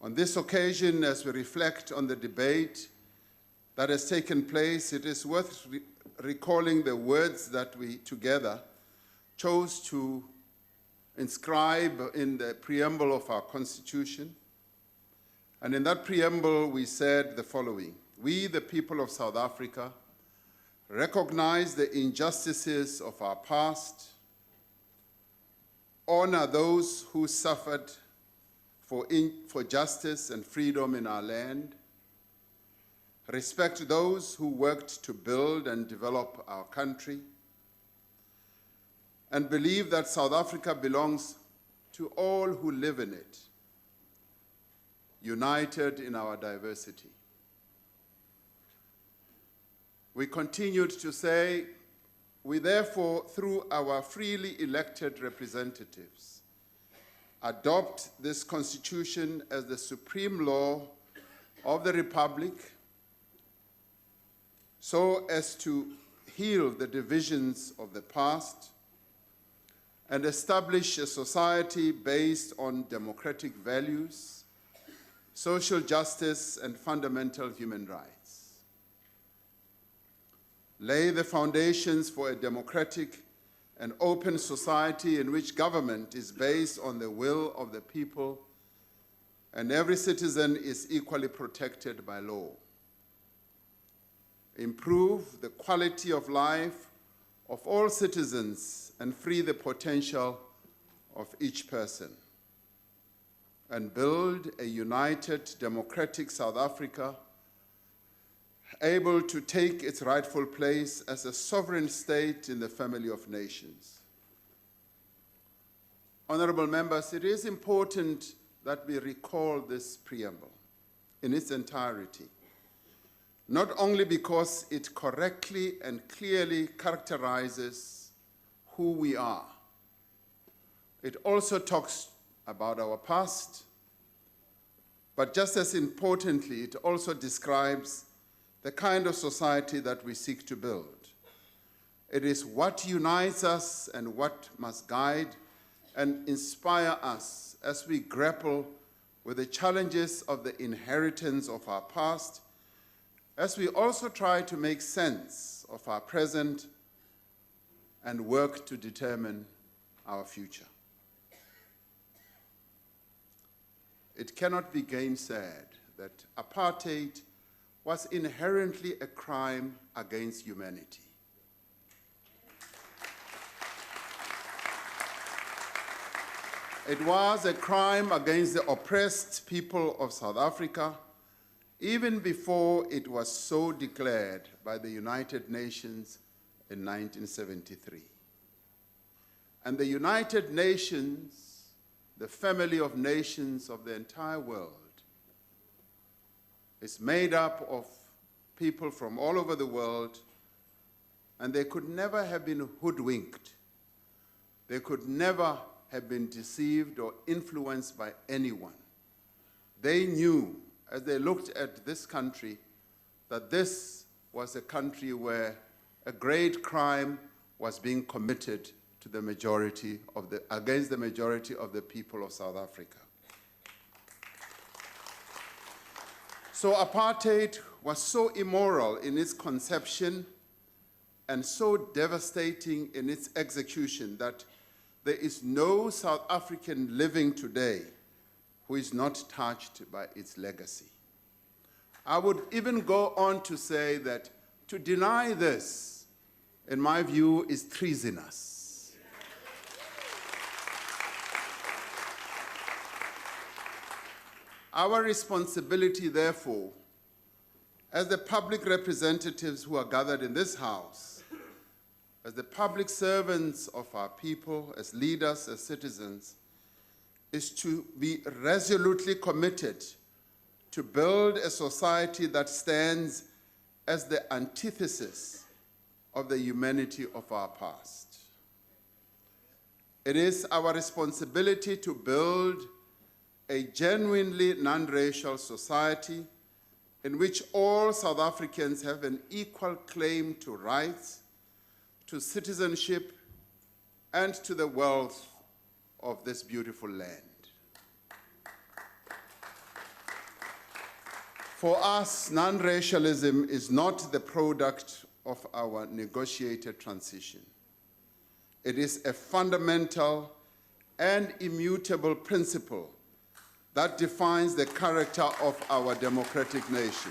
On this occasion, as we reflect on the debate that has taken place, it is worth recalling the words that we together chose to inscribe in the preamble of our Constitution. And in that preamble, we said the following: "We, the people of South Africa, recognize the injustices of our past, honor those who suffered for justice and freedom in our land, respect those who worked to build and develop our country, and believe that South Africa belongs to all who live in it, united in our diversity." We continued to say, "We therefore, through our freely elected representatives, adopt this Constitution as the supreme law of the Republic, so as to heal the divisions of the past and establish a society based on democratic values, social justice, and fundamental human rights. Lay the foundations for a democratic and open society in which government is based on the will of the people and every citizen is equally protected by law. Improve the quality of life of all citizens and free the potential of each person. And build a united, democratic South Africa, able to take its rightful place as a sovereign state in the family of nations." Honorable members, it is important that we recall this preamble in its entirety, not only because it correctly and clearly characterizes who we are. It also talks about our past, but just as importantly, it also describes the kind of society that we seek to build. It is what unites us and what must guide and inspire us as we grapple with the challenges of the inheritance of our past, as we also try to make sense of our present and work to determine our future. It cannot be gainsaid that apartheid was inherently a crime against humanity. It was a crime against the oppressed people of South Africa, even before it was so declared by the United Nations in 1973. And the United Nations, the family of nations of the entire world, is made up of people from all over the world, and they could never have been hoodwinked. They could never have been deceived or influenced by anyone. They knew, as they looked at this country, that this was a country where a great crime was being committed to the majority of against the majority of the people of South Africa. So apartheid was so immoral in its conception and so devastating in its execution that there is no South African living today who is not touched by its legacy. I would even go on to say that to deny this, in my view, is treasonous. Our responsibility, therefore, as the public representatives who are gathered in this House, as the public servants of our people, as leaders, as citizens, is to be resolutely committed to build a society that stands as the antithesis of the humanity of our past. It is our responsibility to build a genuinely non-racial society in which all South Africans have an equal claim to rights, to citizenship, and to the wealth of this beautiful land. For us, non-racialism is not the product of our negotiated transition. It is a fundamental and immutable principle that defines the character of our democratic nation.